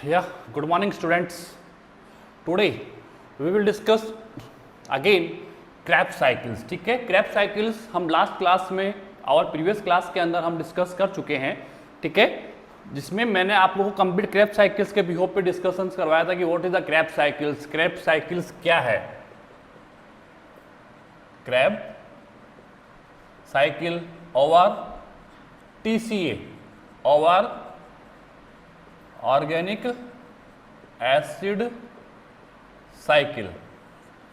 Yeah, good morning students. Today we will discuss again Krebs cycles. ठीक है, Krebs cycles हम last class में और प्रीवियस क्लास के अंदर हम डिस्कस कर चुके हैं. ठीक है, जिसमें मैंने आप लोगों को कंप्लीट Krebs cycles के बिहेव पे डिस्कशंस करवाया था कि what is the Krebs cycles. Krebs cycles क्या है? Krebs cycle over TCA over organic acid cycle,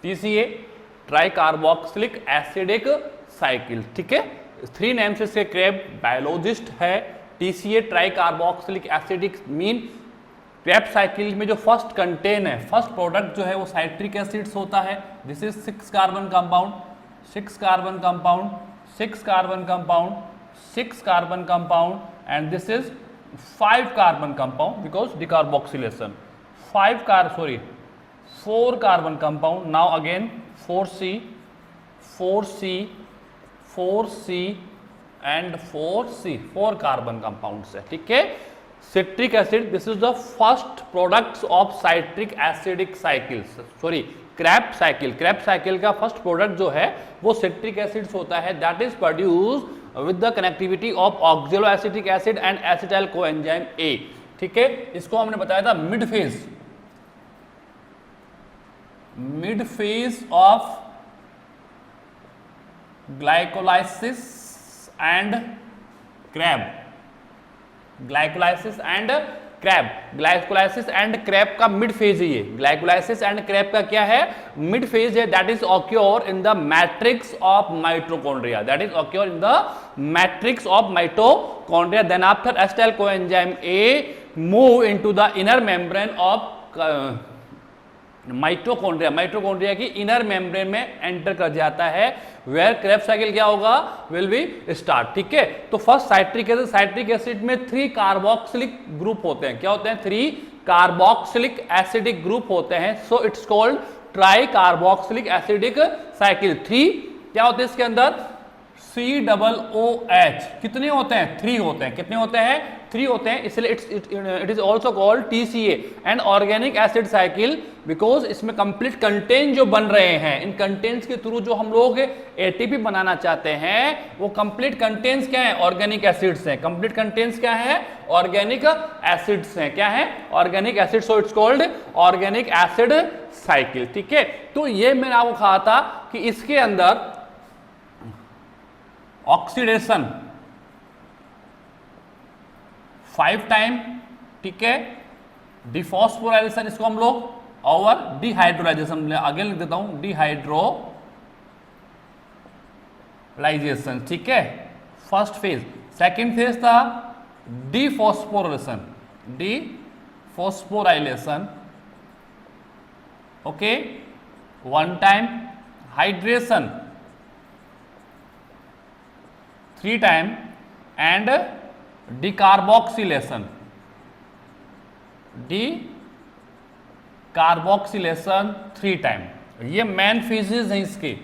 TCA try carboxylic acidic cycle. ठीक है, थ्री नेम से इसके क्रेब बायोलॉजिस्ट है. TCA try carboxylic acidic mean Krebs cycle में जो first contain है, फर्स्ट प्रोडक्ट जो है वो साइट्रिक एसिड्स होता है. This is 6 carbon compound, 6 carbon compound, 6 carbon compound, 6 carbon compound and this is 5 carbon compound because decarboxylation. 4 carbon compound. Now again 4C, 4C, 4C and 4C, 4 carbon compounds है. ठीक है, citric acid, this is the first products of citric acidic cycles. Sorry, Krebs cycle. Krebs cycle का first product जो है वो citric acids होता है. That is produce with the connectivity of oxaloacetic acid and acetyl coenzyme ए. ठीक है, इसको हमने बताया था mid phase of glycolysis and crab. Glycolysis and crab, glycolysis and crab का मिड फेज है ये. ग्लाइकोलाइसिस एंड क्रैब का क्या है? मिड फेज है. That is occur in the matrix of mitochondria. That is occur in the matrix of mitochondria. Then after acetyl coenzyme A move into the inner membrane of mitochondria. Mitochondria की inner membrane में enter कर जाता है. Where Krebs cycle क्या होगा? Will be start. ठीक है, तो first citric acid, citric acid में 3 कार्बोक्सिलिक ग्रुप होते हैं. क्या होते हैं? 3 कार्बोक्सिलिक एसिडिक ग्रुप होते हैं. So it's called try carboxylic acidic cycle. 3 क्या होते हैं इसके अंदर? COOH. कितने होते हैं? 3 होते हैं. कितने होते हैं? 3 होते हैं. इसलिए it is also called TCA and organic acid cycle because इसमें कंप्लीट कंटेन जो बन रहे हैं, इन कंटेन्स के थ्रू जो हम लोग ATP बनाना चाहते हैं वो कंप्लीट कंटेन्स क्या है? ऑर्गेनिक एसिड्स हैं. कंप्लीट कंटेन्स क्या है? ऑर्गेनिक एसिड्स हैं. क्या है? Organic acid. So it's called organic acid cycle. ठीक है, तो ये मैंने आपको कहा था कि इसके अंदर ऑक्सीडेशन 5 टाइम. ठीक है, डिफॉस्फोराइलेशन इसको हम लोग और डिहाइड्रोलाइजेशन, आगे लिख देता हूं डिहाइड्रोलाइजेशन. ठीक है, फर्स्ट फेज. सेकंड फेज था dephosphorylation, dephosphorylation. Okay, 1 time. Hydration 3 time and decarboxylation, decarboxylation 3 time. ये मेन फेजेस हैं इसके.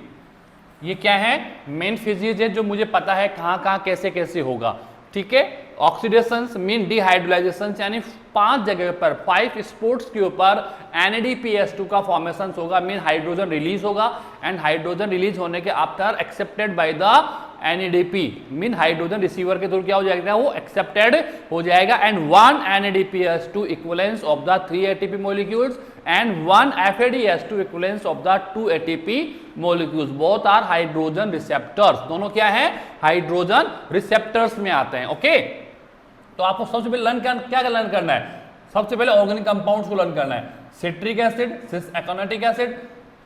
ये क्या है? मेन फेजेस है जो मुझे पता है कहां कहां कैसे कैसे होगा. ठीक है, ऑक्सीडेशन मीन डिहाइड्रोलाइजेशन यानी 5 जगह पर 5 स्पोर्ट्स के ऊपर NADPH2 का फॉर्मेशन होगा, मीन हाइड्रोजन रिलीज होगा एंड हाइड्रोजन रिलीज होने के after accepted by the NADP mean hydrogen receiver के थ्रू क्या हो जाएगा? वो एक्सेप्टेड हो जाएगा. And 1 NADPH2 equivalence of the 3 ATP molecules and 1 FADH2 equivalence of the 2 ATP molecules. Both are hydrogen receptors. दोनों क्या है? हाइड्रोजन रिसेप्टर्स में आते हैं. ओके, तो आपको सबसे पहले क्या लर्न करना है? सबसे पहले ऑर्गेनिक कंपाउंड्स को लर्न करना है. Citric acid, cis aconitic acid,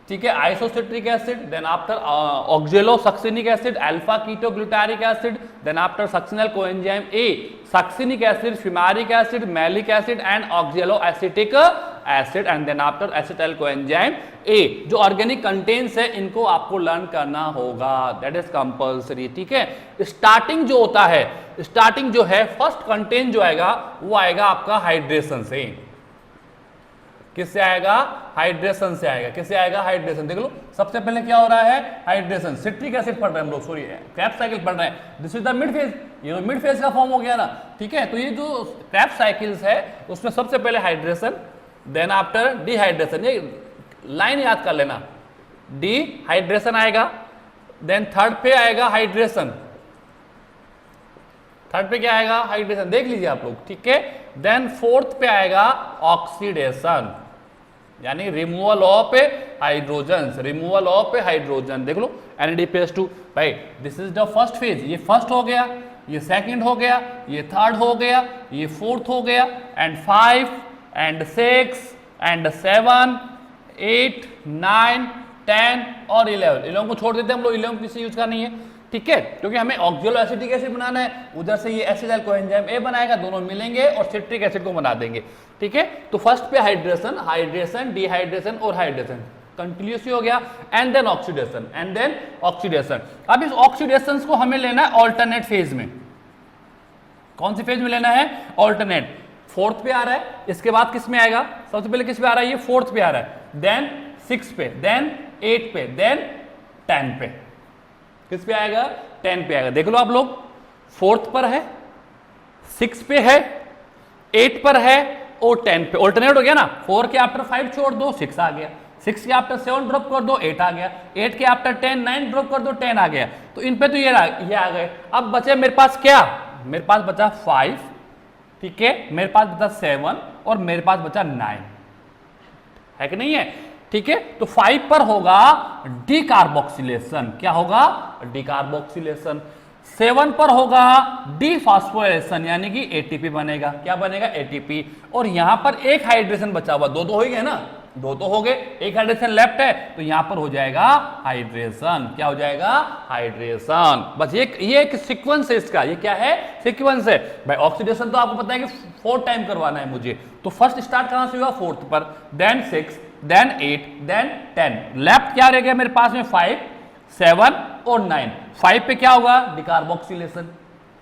ठीक है, isocitric acid, then after oxalosuccinic acid, alpha keto glutaric acid, then after succinyl coenzyme A, succinic acid, fumaric acid, malic acid and oxaloacetic acid and then after acetyl coenzyme A. जो organic contents है इनको आपको learn करना होगा. That is compulsory. ठीक है, starting जो होता है, स्टार्टिंग जो है फर्स्ट कंटेन जो आएगा वो आएगा आपका हाइड्रेशन से. किससे आएगा? हाइड्रेशन से आएगा। किससे आएगा? हाइड्रेशन। देख लो सबसे पहले क्या हो रहा है? हाइड्रेशन। सिट्रिक एसिड पढ़ रहे हैं हम लोग, सॉरी क्रेब्स साइकिल पढ़ रहे हैं। This is the mid phase, ये मिड फेज का फॉर्म हो गया ना, ठीक है। तो ये जो क्रेब्स साइकिल्स है उसमें सबसे पहले हाइड्रेशन, देन आफ्टर डिहाइड्रेशन। ये लाइन याद कर लेना, डिहाइड्रेशन आएगा, देन थर्ड पे आएगा हाइड्रेशन, थर्ड पे क्या आएगा? हाइड्रेशन। देख लीजिए आप लोग, ठीक है। देन फोर्थ पे आएगा ऑक्सीडेशन, यानी removal of hydrogen, removal of hydrogen. देख लो NADPH2 भाई, this is the first phase. ये फर्स्ट हो गया, ये सेकंड हो गया, ये थर्ड हो गया, ये फोर्थ हो गया, एंड 5 एंड 6 एंड 7 8 9 10 और 11। 11 को छोड़ देते हैं हम लोग, 11 किसी यूज का नहीं है, ठीक है, क्योंकि हमें ऑक्सिलो एसिटिक एसिड बनाना है। उधर से ये एसिडाइल कोएंजाइम ए बनाएगा, दोनों मिलेंगे और सिट्रिक एसिड को बना देंगे, ठीक है। तो फर्स्ट पे हाइड्रेशन, हाइड्रेशन, डिहाइड्रेशन और हाइड्रेशन कंटिन्यूसली हो गया, and then oxidation, and then oxidation. अब इस ऑक्सीडेशन को हमें लेना है ऑल्टरनेट फेज में। कौन सी फेज में लेना है? ऑल्टरनेट। फोर्थ पे आ रहा है, इसके बाद किस में आएगा? सबसे पहले किस पे आ रहा है? ये फोर्थ पे आ रहा है, देन 6 पे, देन 8 पे, देन 10 पे। किस पे आएगा? 10 पे आएगा। देख लो आप लोग, फोर्थ पर है, 6 पे है, 8 पर है और 10 पे। ऑल्टरनेट हो गया ना, 4 के आफ्टर 5 छोड़ दो, 6 आ गया, 6 के आफ्टर 7 ड्रॉप कर दो, 8 आ गया, 8 के आफ्टर 10 9 ड्रॉप कर दो, 10 आ गया। तो इन पे तो ये आ गए। अब बचे मेरे पास क्या? मेरे पास बचा 5, ठीक है, मेरे पास बचा 7 और मेरे पास बचा 9, है कि नहीं है? ठीक है, तो 5 पर होगा डीकार्बोक्सिलेशन। क्या होगा? डीकार्बोक्सिलेशन। 7 पर होगा डीफॉस्फोरेशन, यानी कि एटीपी बनेगा। क्या बनेगा? एटीपी। और यहां पर एक हाइड्रेशन बचा हुआ, दो तो हो गए ना, दो तो हो गए, एक हाइड्रेशन लेफ्ट है, तो यहां पर हो जाएगा हाइड्रेशन। क्या हो जाएगा? हाइड्रेशन। बस ये एक सीक्वेंस है इसका। ये क्या है? सीक्वेंस है भाई। ऑक्सीडेशन तो आपको पता है कि 4 टाइम करवाना है मुझे, तो फर्स्ट स्टार्ट कहां से हुआ? 4th पर, देन 6, देन 8, देन 10। लेफ्ट क्या रह गया मेरे पास में? 5 7 और 9। 5 पे क्या होगा? डिकार्बोक्सिलेशन,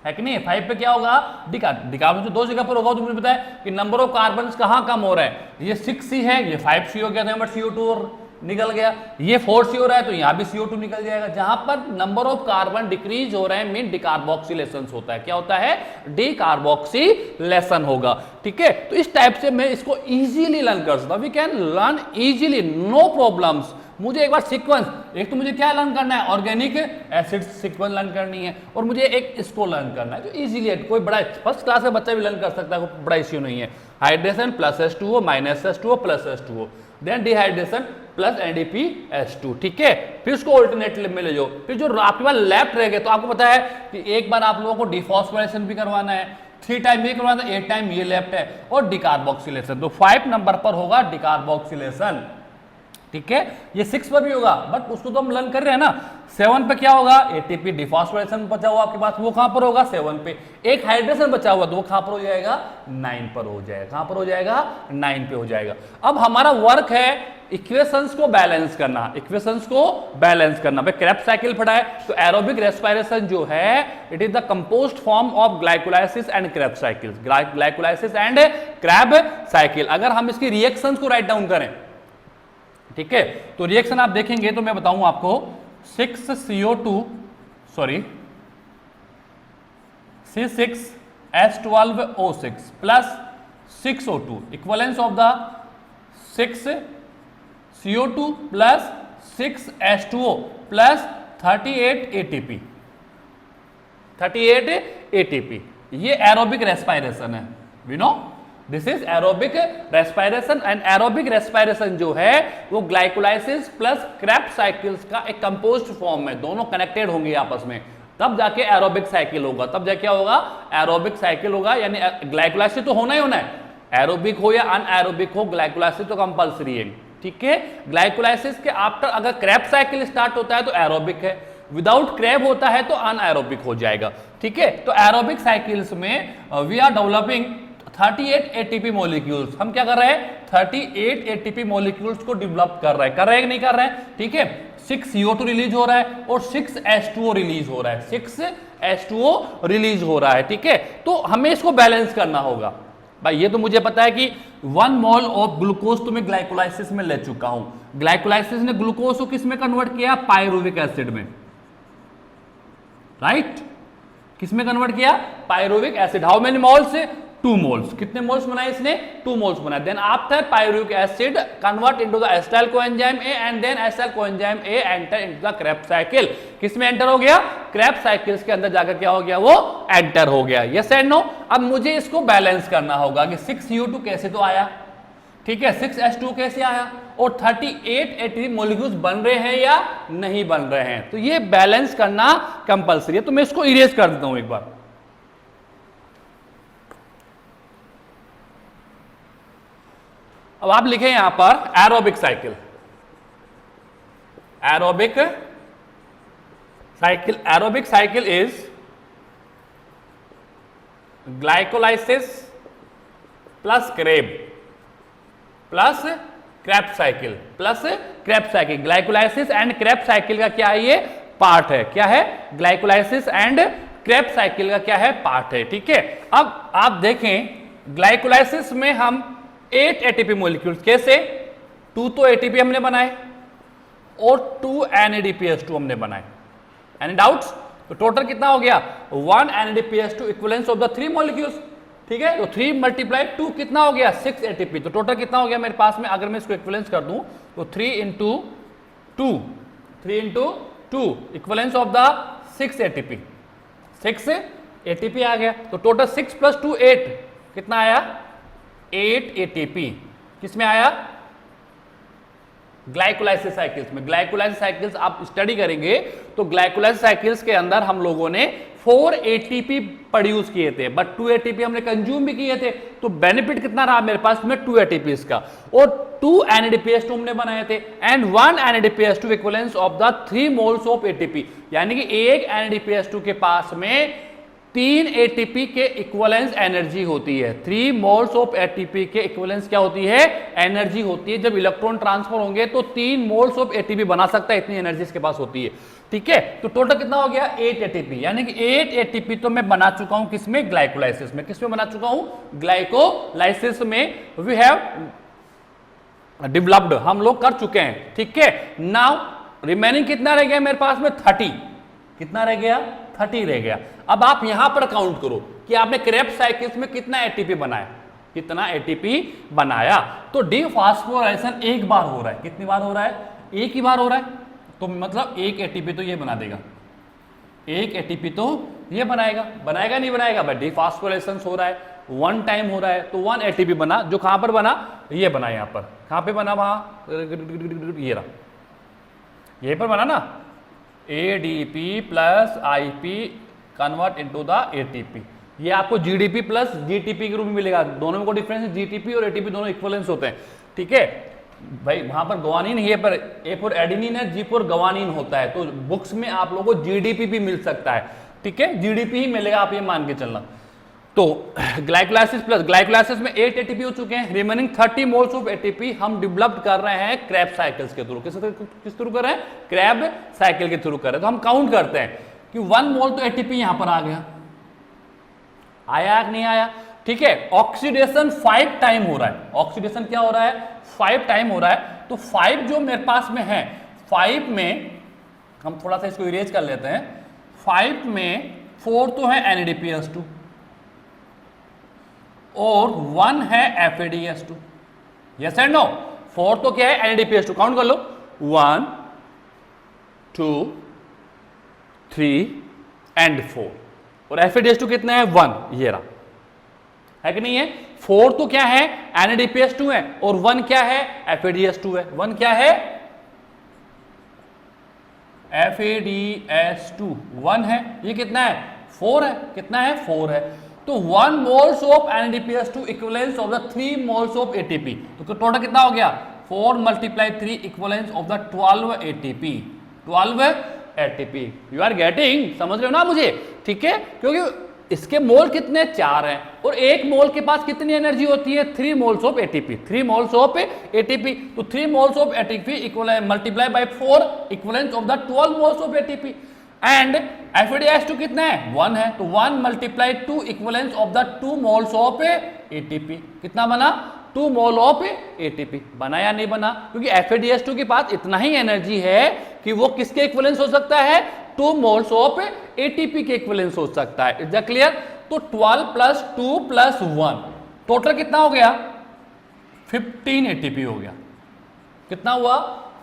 है कि नहीं? 5 पे क्या होगा? डिकार्बोक्सिलेशन 2 जगह पर होगा। तो मुझे पता है कि नंबर ऑफ कार्बन कहां कम हो रहा है। ये 6C है, ये 5C हो गया, तो यहाँ पर CO2 और निकल गया। ये 4C हो रहा है, तो यहाँ भी CO2 निकल जाएगा। जहां पर नंबर ऑफ कार्बन डिक्रीज हो रहे हैं, मीन डिकार्बोक्सिलेशन होता है। क्या होता है? डिकार्बोक्सिलेशन होगा, ठीक है। तो इस टाइप से मैं इसको इजीली लर्न कर सकता हूं। We can learn easily, no problems. मुझे एक बार सीक्वेंस, एक तो मुझे क्या लर्न करना है? ऑर्गेनिक एसिड सीक्वेंस लर्न करनी है, और मुझे एक इसको लर्न करना है जो इजीली है। कोई बड़ा फर्स्ट क्लास का बच्चा भी लर्न कर सकता है, कोई बड़ा इश्यू नहीं है। Hydration plus H2O minus H2O plus H2O, then dehydration plus NADPH2, ठीक है। फिर उसको ऑल्टरनेटिव में ले जाओ। फिर जो आपके पास लेफ्ट रह गए, तो आपको पता है कि एक बार आप लोगों को डिफॉस्फोरेशन भी करवाना है, 3 टाइम ये करवाना है, 8 टाइम ये लेफ्ट है, और डिकार्बोक्सिलेशन। तो 5 नंबर पर होगा डिकार्बोक्सिलेशन, ठीक है। ये 6 पर भी होगा, बट उसको तो हम लर्न कर रहे हैं ना। 7 पे क्या होगा? एटीपी डिफॉस्फोरेशन बचा हुआ आपके पास, वो कहां पर होगा? 7 पे। एक हाइड्रेशन बचा हुआ, तो वो कहां पर हो जाएगा? 9 पर हो जाएगा। कहां पर हो जाएगा? 9 पे हो जाएगा। अब हमारा वर्क है इक्वेशंस को बैलेंस करना, इक्वेशंस को बैलेंस करना। भाई क्रेब्स साइकिल पढ़ा है, तो एरोबिक रेस्पिरेशन जो है, it is the composed form of glycolysis and Krebs cycle, glycolysis and Krebs cycle. अगर हम इसकी रिएक्शंस को राइट डाउन करें, ठीक है, तो रिएक्शन आप देखेंगे तो मैं बताऊं आपको, 6CO2 sorry C6H12O6 plus 6O2 equivalence of the 6CO2 plus 6H2O plus 38 ATP, 38 ATP। ये एरोबिक रेस्पिरेशन है, we know this is aerobic respiration. And aerobic respiration जो है वो ग्लाइकोलाइसिस प्लस क्रेब्स साइकिल्स का एक कंपोज्ड फॉर्म है, दोनों connected होंगे आपस में, तब जाके एरोबिक साइकिल होगा। तब जाके क्या होगा? एरोबिक साइकिल होगा, यानी ग्लाइकोलाइसिस तो होना ही होना है, एरोबिक हो या अनएरोबिक हो, ग्लाइकोलाइसिस तो कंपल्सरी है, ठीक है। ग्लाइकोलाइसिस के आफ्टर अगर क्रेब्स साइकिल स्टार्ट होता है तो एरोबिक है, विदाउट क्रेब होता है तो अनएरोबिक हो जाएगा, ठीक है। तो एरोबिक साइकिल्स में we are developing 38 ATP molecules. हम क्या कर रहे हैं? 38 ATP मॉलिक्यूल्स को डेवलप कर रहे हैं। कर रहे हैं कि नहीं कर रहे हैं? ठीक है। 6CO2 रिलीज हो रहा है और 6H2O रिलीज हो रहा है, 6H2O रिलीज हो रहा है, ठीक है। तो हमें इसको बैलेंस करना होगा, भाई ये तो मुझे पता है कि 1 मोल ऑफ ग्लूकोज तो मैं ग्लाइकोलाइसिस में ले चुका हूं। ग्लाइकोलाइसिस ने ग्लूकोज को किस में कन्वर्ट किया? पायरुविक एसिड में, राइट? किस में कन्वर्ट किया? Pyruvic acid. How many moles? 2 moles. कितने मोल्स बनाए इसने? 2 मोल्स बनाए। Then after pyruvic acid convert into the acetyl coenzyme A and then acetyl coenzyme A enter into the Krebs cycle. किस में एंटर हो गया? क्रेब्स साइकिल्स के अंदर जाकर क्या हो गया? वो एंटर हो गया। Yes and no? अब मुझे इसको बैलेंस करना होगा कि 6U2 कैसे तो आया, ठीक है, 6H2 कैसे आया, और 38 ATP मॉलिक्यूल्स बन रहे हैं या नहीं बन रहे हैं। तो ये बैलेंस करना कंपलसरी है। तो मैं इसको इरेज कर देता हूं एक बार। अब आप लिखें यहां पर aerobic cycle. Aerobic cycle, aerobic cycle is glycolysis plus Krebs cycle plus Krebs cycle. Glycolysis and Krebs cycle का क्या है? ये पार्ट है। क्या है? ग्लाइकोलाइसिस एंड क्रेब्स साइकिल का क्या है? पार्ट है, ठीक है। अब आप देखें ग्लाइकोलाइसिस में हम 8 ATP मॉलिक्यूल्स, कैसे? 2 तो ATP हमने बनाए और 2 NADPH2 हमने बनाए। Any doubts? तो टोटल कितना हो गया? 1 NADPH2 equivalence of the 3 molecules, ठीक है। तो 3 × 2 कितना हो गया? 6 ATP। तो टोटल कितना हो गया मेरे पास में? अगर मैं इसको इक्विवेलेंस कर दूं तो 3 × 2 equivalence of the 6 ATP, 6 ATP आ गया। तो टोटल 6 + 2 8 कितना आया? 8 ATP। किस में आया? ग्लाइकोलाइसिस साइकिल्स में। ग्लाइकोलाइसिस साइकिल्स आप स्टडी करेंगे तो ग्लाइकोलाइसिस साइकिल्स के अंदर हम लोगों ने 4 ATP प्रोड्यूस किए थे, बट 2 ATP हमने कंज्यूम भी किए थे। तो बेनिफिट कितना रहा मेरे पास में? 2 ATP का। और 2 NADPH2 हमने बनाए थे and 1 NADPH2 equivalence of the 3 moles of ATP। यानी कि एक NADPH2 के पास में 3 ATP के इक्विवेलेंस एनर्जी होती है। 3 मोल्स ऑफ ATP के इक्विवेलेंस क्या होती है? एनर्जी होती है। जब इलेक्ट्रॉन ट्रांसफर होंगे तो 3 मोल्स ऑफ ATP बना सकता है, इतनी एनर्जी इसके पास होती है, ठीक है। तो टोटल कितना हो गया? 8 ATP। यानी कि 8 ATP तो मैं बना चुका हूं किसमें? ग्लाइकोलाइसिस में। किसमें बना चुका हूं? ग्लाइकोलाइसिस में वी हैव डेवलप्ड, हम लोग कर चुके हैं, ठीक है। नाउ रिमेनिंग कितना रह गया मेरे पास में? 30। कितना रह गया? 30 रह गया। अब आप यहां पर काउंट करो कि आपने क्रेब्स साइकिल्स में कितना ATP बनाया, कितना ATP बनाया। तो डीफॉस्फोराइलेशन एक बार हो रहा है। कितनी बार हो रहा है? एक ही बार हो रहा है। तो मतलब 1 ATP तो ये बना देगा, 1 ATP तो ये बनाएगा। बनाएगा नहीं बनाएगा? भाई डीफॉस्फोराइलेशन हो रहा है, 1 टाइम हो रहा है, तो 1 ATP बना। जो कहां पर बना? ये बना यहां पर। कहां पे बना? वहां ये रहा, यहीं पर बना ना। ADP + IP convert into the ATP। ये आपको GDP + GTP के रूप में मिलेगा। दोनों में को डिफरेंस है, GTP और ATP दोनों इक्विवेलेंस होते हैं, ठीक है भाई। वहां पर ग्वानिन है, पर A फॉर एडेनिन है, G फॉर ग्वानिन होता है। तो बुक्स में आप लोगों को GDP भी मिल सकता है, ठीक है, GDP ही मिलेगा, आप ये मान के चलना। तो ग्लाइकोलाइसिस में 8 ATP हो चुके हैं। रिमेनिंग 30 मोल्स ऑफ ATP हम डेवलप कर रहे हैं क्रेब साइकिल्स के थ्रू। किस थ्रू कर रहे हैं? क्रेब साइकिल के थ्रू कर रहे हैं। तो हम काउंट करते हैं कि 1 मोल तो ATP यहां पर आ गया, आया कि नहीं आया, ठीक है। ऑक्सीडेशन 5 टाइम हो रहा है। ऑक्सीडेशन क्या हो रहा है? 5 टाइम हो रहा है। तो 5 जो मेरे पास में है, 5 में हम थोड़ा सा इसको इरेज कर लेते हैं। 5 में 4 तो है NADPH2 और 1 है FADH2। Yes and no? 4 तो क्या है? NADPH2। काउंट कर लो, 1 2 3 एंड 4। और FADH2 कितना है? 1। ये रहा, है कि नहीं है? 4 तो क्या है? NADPH2 है, और 1 क्या है? FADH2 है। 1 क्या है? FADH2 1 है। ये कितना है? 4 है। कितना है? 4 है। तो 1 moles of NADPH2 equivalence of the 3 moles of ATP। तो टोटल कितना हो गया? 4 × 3 equivalence of the 12 ATP। 12 ATP। You are getting? समझ रहे हो ना मुझे, ठीक है। क्योंकि इसके मोल कितने? 4 हैं, और एक मोल के पास कितनी एनर्जी होती है? 3 moles of ATP। 3 moles of ATP। तो 3 moles of ATP × 4 equivalence of the 12 moles of ATP। And FADH2 कितना है 1 है, तो 1 multiply 2 equivalence of the 2 moles of ATP। कितना बना 2 मोल ऑफ ATP। बना या नहीं बना? क्योंकि FADH2 के पास इतना ही एनर्जी है कि वो किसके इक्विवेलेंस हो सकता है 2 मोल्स ऑफ ATP के इक्विवेलेंस हो सकता है। Is that clear? तो 12 प्लस 2 प्लस 1 टोटल कितना हो गया 15 ATP हो गया। कितना हुआ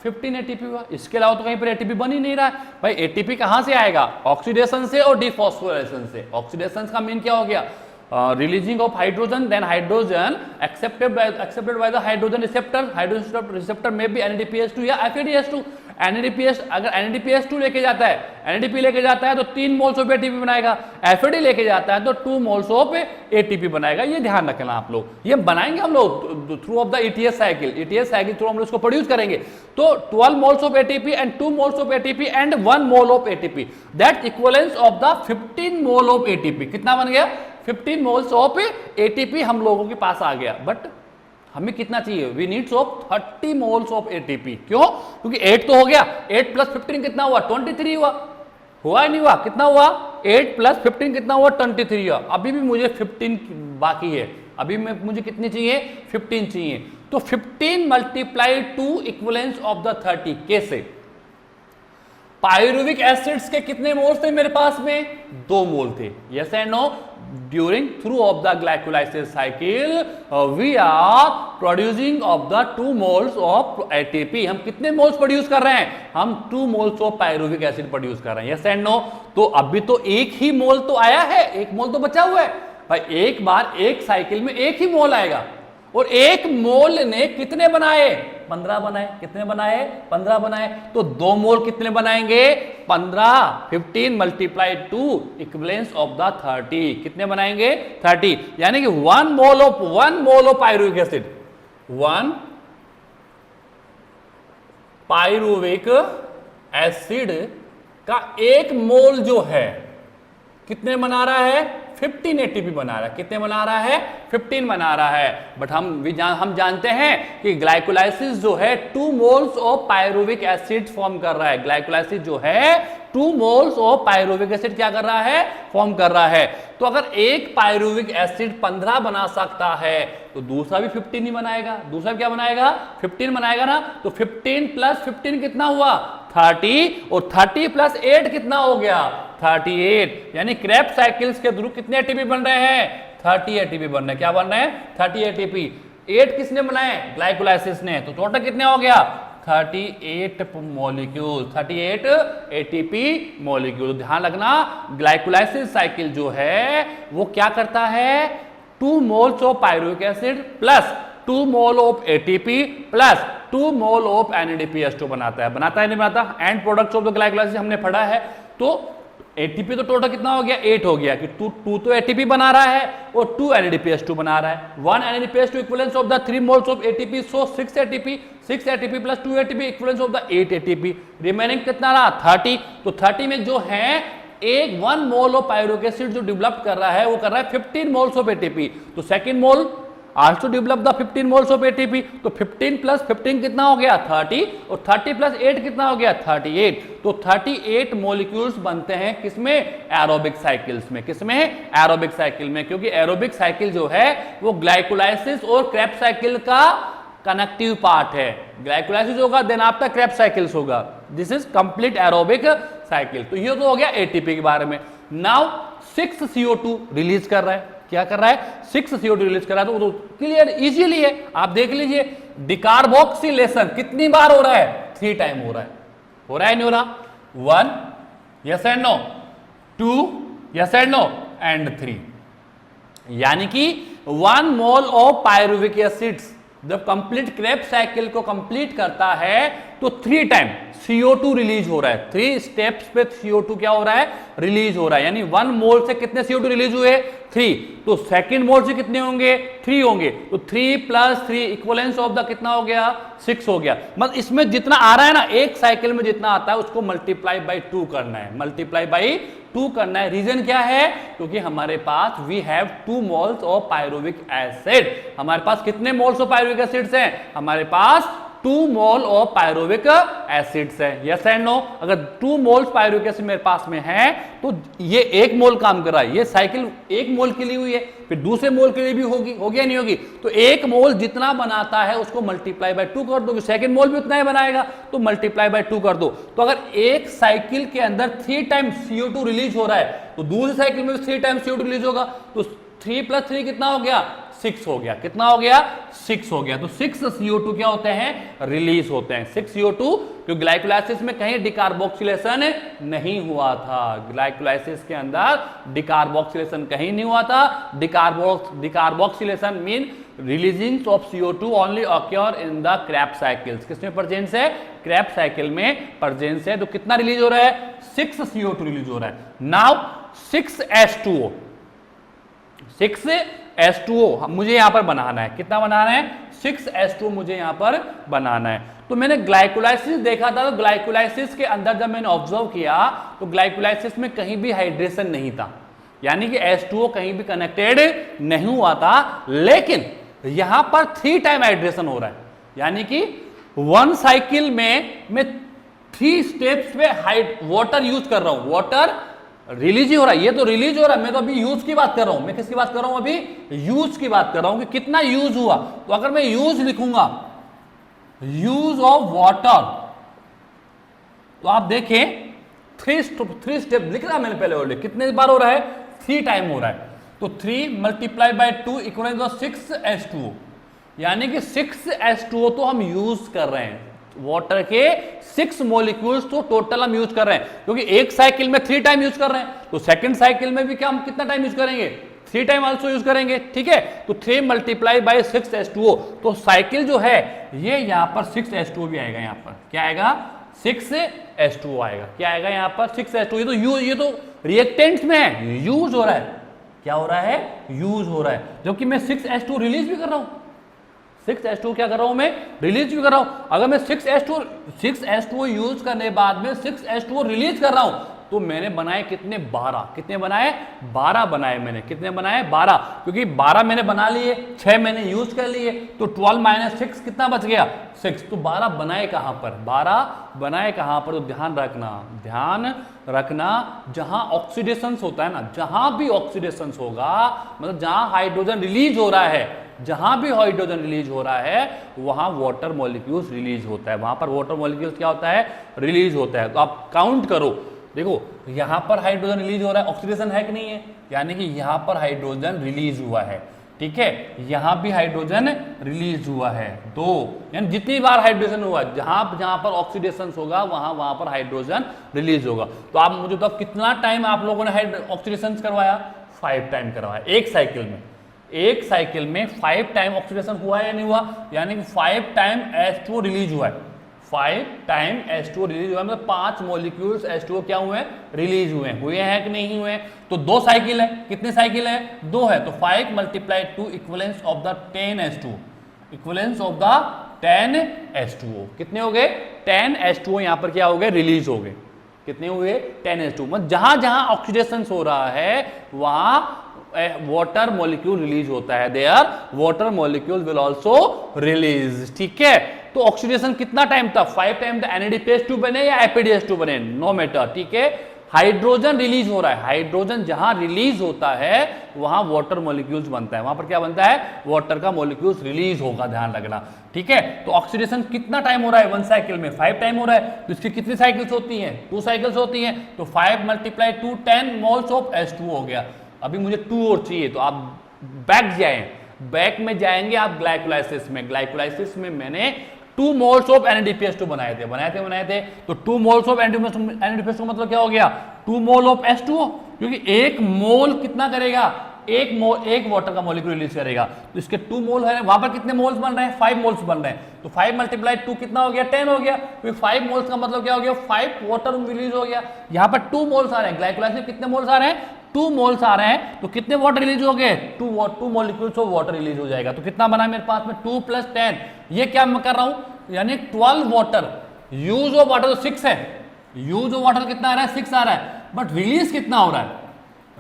15 ATP हुआ। इसके अलावा तो कहीं पर ATP बन ही नहीं रहा है भाई। ATP कहां से आएगा? ऑक्सीडेशन से और डिफॉस्फोरेशन से। ऑक्सीडेशन का मीन क्या हो गया releasing of hydrogen, then hydrogen accepted by the hydrogen receptor. Hydrogen receptor में भी NADPH2 या FADH2। NADPH अगर NADPH2 लेके जाता है, NADP लेके जाता है तो 3 मोल्स ऑफ ATP बनाएगा। FAD लेके जाता है तो 2 मोल्स ऑफ ATP बनाएगा। ये ध्यान रखना आप लोग, ये बनाएंगे हम लोग through of the ETS cycle. ETS cycle through हम लोग इसको प्रोड्यूस करेंगे। तो 12 moles of ATP and 2 moles of ATP and 1 mole of ATP, that equivalence of the 15 mole of ATP। कितना बन गया 15 मोल्स ऑफ ATP हम लोगों के पास आ गया। बट हमें कितना चाहिए? We needs of 30 moles of ATP। क्यों? क्योंकि 8 तो हो गया, 8 प्लस 15 कितना हुआ 23 हुआ। हुआ नहीं हुआ? कितना हुआ 8 प्लस 15 कितना हुआ 23 हुआ। अभी भी मुझे 15 बाकी है, अभी मुझे कितनी चाहिए 15 चाहिए। तो 15 मल्टीप्लाई 2 इक्विवेलेंस ऑफ द 30। कैसे? पायरुविक एसिड्स के कितने मोल्स थे मेरे पास में 2 मोल थे। Yes and no? During through of the glycolysis cycle we are producing of the 2 moles of ATP। हम कितने मोल्स प्रोड्यूस कर रहे हैं? हम 2 moles of pyruvic acid produce कर रहे हैं। Yes and no? तो अभी तो एक ही मोल तो आया है, एक मोल तो बचा हुआ है भाई। एक बार एक साइकिल में एक ही मोल आएगा और एक मोल ने कितने बनाए 15 बनाए। कितने बनाए 15 बनाए। तो 2 मोल कितने बनाएंगे 15। 15 मल्टीप्लाई 2 इक्विवेलेंस ऑफ द 30। कितने बनाएंगे 30। यानी कि 1 mole of pyruvic acid, 1 pyruvic acid का 1 मोल जो है कितने बना रहा है 15 ATP बना रहा है। कितने बना रहा है 15 बना रहा है। बट हम जानते हैं कि ग्लाइकोलाइसिस जो है 2 moles of pyruvic acid form कर रहा है। ग्लाइकोलाइसिस जो है 2 मोल्स ऑफ पायरुविक एसिड क्या कर रहा है फॉर्म कर रहा है। तो अगर एक पायरुविक एसिड 15 बना सकता है तो दूसरा भी 15 ही बनाएगा। दूसरा क्या बनाएगा 15 बनाएगा ना। तो 15 प्लस 15 कितना हुआ 30 और 30 प्लस 8 कितना हो गया 38। यानी क्रेब्स साइकिल्स के थ्रू कितने ATP बन रहे हैं 30 ATP बन रहे हैं। क्या बन रहे हैं 30 ATP। 8 किसने बनाए ग्लाइकोलाइसिस ने। तो टोटल कितने हो गया 38 मॉलिक्यूल, 38 ATP मॉलिक्यूल। ध्यान रखना ग्लाइकोलाइसिस साइकिल जो है वो क्या करता है 2 moles of pyruvic acid plus 2 mole of ATP plus 2 mole of NADPH2 बनाता है। बनाता है नहीं बनाता? And products of the glycolysis हमने पढ़ा है। तो ATP तो टोटल कितना हो गया 8 हो गया कि 2 तो ATP बना रहा है और 2 NADPH2 बना रहा है। 1 NADPH2 equivalence of the 3 moles of ATP, so 6 ATP plus 2 ATP equivalence of the 8 ATP। Remaining कितना रहा 30। तो 30 में जो है 1 मोल ऑफ पायरुविक एसिड जो डेवलप कर रहा है वो कर रहा है 15 मोल्स ऑफ ATP। तो second mole also develop the 15 moles of ATP। तो 15 प्लस 15 कितना हो गया 30 और 30 प्लस 8 कितना हो गया 38। तो 38 मॉलिक्यूल्स बनते हैं किसमें एरोबिक साइकिल्स में। किसमें एरोबिक साइकिल में। क्योंकि एरोबिक साइकिल जो है वो ग्लाइकोलाइसिस और क्रेब्स साइकिल का कनेक्टिव पार्ट है। ग्लाइकोलाइसिस होगा देन आपका क्रेब्स साइकिल्स होगा। This is complete aerobic cycle. तो ये तो हो गया ATP के बारे में। नाउ 6 CO2 रिलीज कर रहा है। क्या कर रहा है 6 CO2 रिलीज कर रहा है। तो क्लियर इजीली है, आप देख लीजिए डिकार्बोक्सिलेशन कितनी बार हो रहा है 3 टाइम हो रहा है। हो रहा है नहीं हो रहा 1 yes and no 2 yes and no and 3। यानी कि 1 मोल ऑफ पायरुविक एसिड्स जब कंप्लीट क्रेब्स साइकिल को कंप्लीट करता है तो 3 टाइम CO2 रिलीज हो रहा है। 3 स्टेप्स पे CO2 क्या हो रहा है रिलीज हो रहा है। यानी 1 मोल से कितने CO2 रिलीज हुए 3। तो सेकंड मोल से कितने होंगे 3 होंगे। तो 3 प्लस 3 इक्विवेलेंस ऑफ द कितना हो गया 6 हो गया। मतलब इसमें जितना आ रहा है ना एक साइकिल में जितना आता है उसको मल्टीप्लाई बाई 2 करना है। मल्टीप्लाई बाई 2 करना है। रीजन क्या है क्योंकि हमारे पास we have 2 moles of pyruvic acid. हमारे पास कितने मोल्स ऑफ पायरुविक एसिड्स हैं हमारे पास 2 मोल ऑफ पायरुविक एसिड्स है, यस एंड नो। अगर 2 मोल्स पायरुविक एसिड मेरे पास में है तो ये 1 मोल काम कर रहा है, ये साइकिल 1 मोल के लिए हुई है, फिर दूसरे मोल के लिए भी होगी या नहीं होगी। तो 1 मोल जितना बनाता है उसको मल्टीप्लाई बाय 2 कर दो, सेकंड मोल भी उतना ही बनाएगा तो मल्टीप्लाई बाय 2 कर दो। तो अगर एक साइकिल के अंदर 3 टाइम्स CO2 रिलीज हो रहा है तो दूसरी साइकिल में भी 3 टाइम्स CO2 रिलीज होगा, तो 3 + 3 कितना हो गया, 6 हो गया। कितना हो गया, 6 हो गया। तो 6 CO2 क्या होते हैं, रिलीज होते हैं। 6 CO2 क्योंकि ग्लाइकोलाइसिस में कहीं डिकार्बोक्सिलेशन नहीं हुआ था, ग्लाइकोलाइसिस के अंदर डिकार्बोक्सिलेशन कहीं नहीं हुआ था। Decarboxylation mean releasing of CO2 only occur in the crabs cycles. किसमें प्रेजेंस है, क्रैब्स साइकिल में प्रेजेंस है। तो कितना रिलीज हो रहा है, 6 CO2 रिलीज हो रहा है। नाउ 6H2O, 6H2O मुझे यहां पर बनाना है। कितना बनाना है, 6H2O मुझे यहां पर बनाना है। तो मैंने ग्लाइकोलाइसिस देखा था, तो ग्लाइकोलाइसिस के अंदर जब मैंने ऑब्जर्व किया तो ग्लाइकोलाइसिस में कहीं भी हाइड्रेशन नहीं था, यानी कि H2O कहीं भी कनेक्टेड नहीं हुआ था। लेकिन यहां पर 3 टाइम हाइड्रेशन हो रहा है, यानी कि 1 साइकिल में मैं 3 स्टेप्स पे वाटर यूज कर रहा हूं, वाटर रिलीज ही हो रहा है। ये तो रिलीज हो रहा है, मैं तो अभी यूज की बात कर रहा हूं। मैं किसकी बात कर रहा हूं, अभी यूज की बात कर रहा हूं कि कितना यूज हुआ। तो अगर मैं यूज लिखूंगा, यूज ऑफ वाटर, तो आप देखें 3 स्टेप लिख रहा मैंने पहले ऑलरेडी। कितने बार हो रहा है, 3 टाइम हो रहा है। तो 3 × 2 इक्वल 6H2O, यानी कि 6H2O तो हम यूज कर रहे हैं। वाटर के 6 मॉलिक्यूल्स तो टोटल हम यूज कर रहे हैं, क्योंकि एक साइकिल में 3 टाइम यूज कर रहे हैं। तो सेकंड साइकिल में भी क्या हम कितना टाइम यूज करेंगे, 3 टाइम आल्सो यूज करेंगे, ठीक है। तो 3 × 6H2O, तो साइकिल जो है ये यहां पर 6H2O भी आएगा। यहां पर क्या आएगा, 6H2O आएगा। क्या आएगा यहां पर, 6H2O। ये तो रिएक्टेंट्स में है, यूज हो रहा है। क्या हो रहा है, यूज हो रहा है, जबकि मैं 6H2O रिलीज भी कर रहा हूं। 6H2O क्या कर रहा हूं मैं, रिलीज भी कर रहा हूं। अगर मैं 6H2O यूज करने बाद में 6H2O रिलीज कर रहा हूं, तो मैंने बनाए कितने, 12। कितने बनाए, 12 बनाए मैंने। कितने बनाए, 12, क्योंकि 12 मैंने बना लिए, 6 मैंने यूज कर लिए, तो 12 - 6 कितना बच गया, 6। तो 12 बनाए कहां पर, 12 बनाए कहां पर। तो ध्यान रखना जहां ऑक्सीडेशन होता है ना, जहां भी ऑक्सीडेशन होगा, मतलब जहां हाइड्रोजन रिलीज हो रहा है, जहां भी हाइड्रोजन रिलीज हो रहा है वहां वाटर मॉलिक्यूल्स रिलीज होता है। वहां पर वाटर मॉलिक्यूल्स क्या होता है, रिलीज होता है। तो आप काउंट करो, देखो यहां पर हाइड्रोजन रिलीज हो रहा है, ऑक्सीडेशन है कि नहीं है, यानी कि यहां पर हाइड्रोजन रिलीज हुआ है, ठीक है। यहां भी हाइड्रोजन रिलीज हुआ है, 2, यानी जितनी बार हाइड्रोजन हुआ, जहां पर ऑक्सीडेशन होगा वहां पर हाइड्रोजन रिलीज होगा। तो आप मुझे तो कितना टाइम आप लोगों ने ऑक्सीडेशन करवाया, 5 टाइम करवाया। एक साइकिल में 5 टाइम ऑक्सीडेशन हुआ है या नहीं हुआ, यानी कि 5 टाइम H2O रिलीज हुआ है। 5 टाइम H2O रिलीज हुआ है, मतलब 5 मॉलिक्यूल्स H2O क्या हुए हैं, रिलीज हुए हैं कि नहीं हुए। तो 2 साइकिल है, कितने साइकिल है, 2 है। तो 5 × 2 equivalence of the 10 H2O, equivalence of the 10 H2O कितने हो गए, 10 H2O यहां पर क्या हो गए, रिलीज हो गए। कितने हुए, 10 H2O। मतलब जहां जहां ऑक्सीडेशन हो रहा है वहां वाटर मॉलिक्यूल रिलीज होता है, there water molecule will also release, ठीक है। तो ऑक्सीडेशन कितना टाइम था, 5 टाइम था। NADPH2 बने या APDH2 बने, नो मैटर, ठीक है। हाइड्रोजन रिलीज हो रहा है, हाइड्रोजन जहां रिलीज होता है वहां वाटर मॉलिक्यूल्स बनता है, वहां पर क्या बनता है, वाटर का मॉलिक्यूल्स रिलीज होगा, ध्यान रखना, ठीक है। तो ऑक्सीडेशन कितना टाइम हो रहा है, 1 साइकिल में 5 टाइम हो रहा है। तो इसकी कितनी साइकिल्स होती हैं, 2 साइकिल्स होती हैं। तो 5 × 2 10 मोल्स ऑफ H2O हो गया। अभी मुझे 2 और चाहिए, तो आप बैक में जाएंगे आप ग्लाइकोलाइसिस में मैंने 2 मोल्स ऑफ NADPH2 बनाए थे। तो 2 मोल्स ऑफ NADPH2 मतलब क्या हो गया, 2 मोल ऑफ H2O, क्योंकि 1 मोल कितना करेगा, एक वाटर का मॉलिक्यूल रिलीज करेगा। तो इसके 2 मोल है, वहां पर कितने मोल्स बन रहे हैं, 5 मोल्स बन रहे हैं। तो 5 × 2 कितना हो गया, 10 हो गया। तो 5 मोल्स का मतलब क्या हो गया, 5 वाटर रिलीज हो गया। यहाँ पर 2 मोल्स आ रहे हैं, ग्लाइकोलाइसिस में कितने मोल्स आ रहे हैं, 2 मोल्स आ रहे हैं। तो कितने वाटर रिलीज हो गए, 2 मॉलिक्यूल्स ऑफ वाटर रिलीज हो जाएगा। तो कितना बना मेरे पास में, 2 + 10, ये क्या मैं कर रहा हूं, यानी 12 वाटर। यूज ऑफ वाटर तो 6 है, यूज ऑफ वाटर कितना आ रहा है, 6 आ रहा है, बट रिलीज कितना हो रहा है,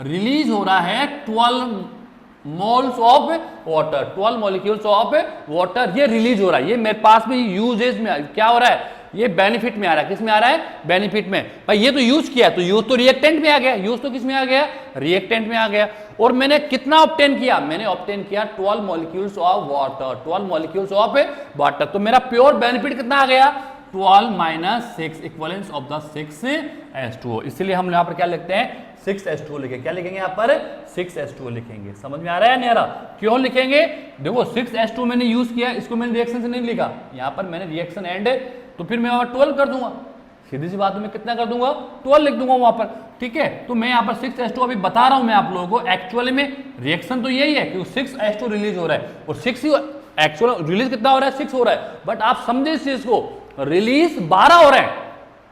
रिलीज हो रहा है 12 moles of water, 12 molecules of water ये रिलीज हो रहा है। ये मेरे पास में यूजेज में क्या हो रहा है, ये बेनिफिट में आ रहा है। किस में आ रहा है, बेनिफिट में। भाई ये तो यूज किया, तो यूज तो रिएक्टेंट में आ गया, यूज तो किस में आ गया, रिएक्टेंट में आ गया। और मैंने कितना ऑब्टेन किया, मैंने ऑब्टेन किया 12 molecules of water, 12 molecules of water. तो मेरा प्योर बेनिफिट कितना आ गया, 12 minus 6 equivalence of the 6H2O। इसलिए हम यहाँ पर क्या लिखते हैं, 6H2O लिखेंगे। क्या लिखेंगे यहाँ पर, 6H2O लिखेंगे। समझ में आ रहा है नहीं आ रहा, क्यों लिखेंगे, देखो 6H2O मैंने यूज किया, इसको मैंने रिएक्शन से नहीं लिखा, यहाँ पर मैंने रिएक्शन एंड, तो फिर मैं वहां 12 कर दूंगा, सीधी सी बात है, मैं कितना कर दूंगा, 12 लिख दूंगा वहां पर। ठीक है, तो मैं यहाँ पर 6H2 अभी बता रहा हूं मैं आप लोगों को, एक्चुअली में रिएक्शन तो यही है कि 6H2 रिलीज हो रहा है, और 6 ही एक्चुअल रिलीज कितना हो रहा है, 6 हो रहा है। बट आप समझे इस चीज को, रिलीज 12 हो रहे हैं।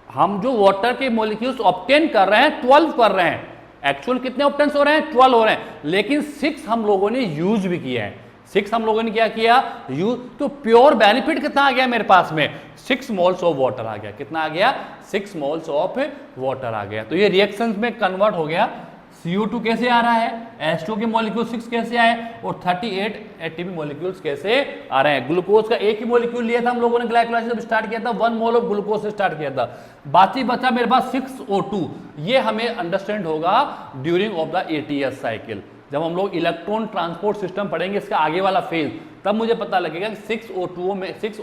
हम जो वाटर के मॉलिक्यूल्स ऑब्टेन कर रहे हैं 12 कर रहे हैं, एक्चुअल कितने ऑब्टेन्स हो रहे हैं, 12 हो रहे हैं, लेकिन 6 हम लोगों ने यूज भी किया है। 6 हम लोगों ने क्या किया, यूज। तो प्योर बेनिफिट कितना आ गया मेरे पास में, 6 मोल्स ऑफ वाटर आ गया। कितना आ गया, 6 मोल्स ऑफ वाटर आ गया। तो ये रिएक्शंस में कन्वर्ट हो गया। CO2 कैसे आ रहा है, H2 के मॉलिक्यूल 6 कैसे आए, और 38 ATP मॉलिक्यूल्स कैसे आ रहे हैं। ग्लूकोज का एक ही मॉलिक्यूल लिया था हम लोगों ने, ग्लाइकोलाइसिस जब स्टार्ट किया था 1 मोल ऑफ ग्लूकोज से स्टार्ट किया था, बाकी बचा मेरे पास 6O2। ये हमें अंडरस्टैंड होगा during of the ATS cycle, जब हम लोग इलेक्ट्रॉन ट्रांसपोर्ट सिस्टम पढ़ेंगे इसका आगे वाला फेज, तब मुझे पता लगेगा कि 6O2 में 6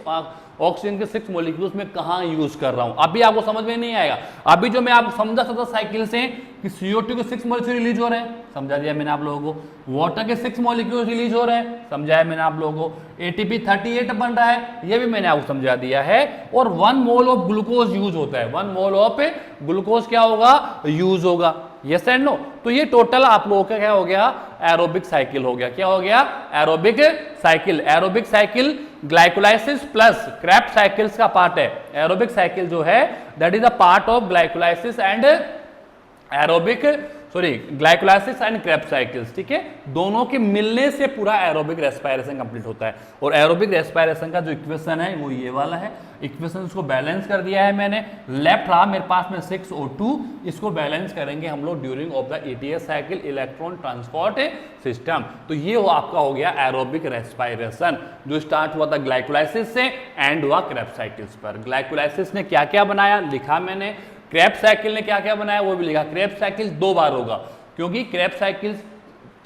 ऑक्सीजन के 6 मॉलिक्यूल्स में कहां यूज कर रहा हूं। अभी आपको समझ में नहीं आएगा, अभी जो मैं आपको समझा सकता साइकिल से कि CO2 के 6 मॉलिक्यूल रिलीज हो रहे हैं, समझा दिया मैंने आप लोगों को। वाटर के 6 मॉलिक्यूल रिलीज हो रहे हैं, समझाया मैंने आप लोगों को। ATP 38 बन रहा है, ये भी मैंने आपको समझा दिया है। और 1 मोल ऑफ ग्लूकोज यूज होता है, 1 मोल ऑफ ग्लूकोज क्या होगा, यूज होगा। Yes and no. तो ये टोटल आप लोगों का क्या हो गया, एरोबिक साइकिल हो गया। क्या हो गया, aerobic cycle. Aerobic cycle glycolysis plus Krebs cycles का पार्ट है। एरोबिक साइकिल जो है that is a part of glycolysis and aerobic, sorry glycolysis and Krebs cycles. ठीक है, दोनों के मिलने से पूरा एरोबिक रेस्पिरेशन कंप्लीट होता है। और एरोबिक रेस्पिरेशन का जो इक्वेशन है वो ये वाला है। इक्वेशन को बैलेंस कर दिया है मैंने, लेफ्ट रहा मेरे पास में 6O2, इसको बैलेंस करेंगे हम लोग during of the ATS cycle, electron transport system. तो ये आपका हो गया एरोबिक रेस्पिरेशन, जो स्टार्ट हुआ था ग्लाइकोलाइसिस से एंड हुआ क्रेब्स साइकिल्स पर। ग्लाइकोलाइसिस ने क्या क्या बनाया लिखा मैंने, क्रेब्स साइकिल ने क्या क्या बनाया वो भी लिखा। क्रेब्स साइकिल 2 बार होगा, क्योंकि क्रेब्स साइकिल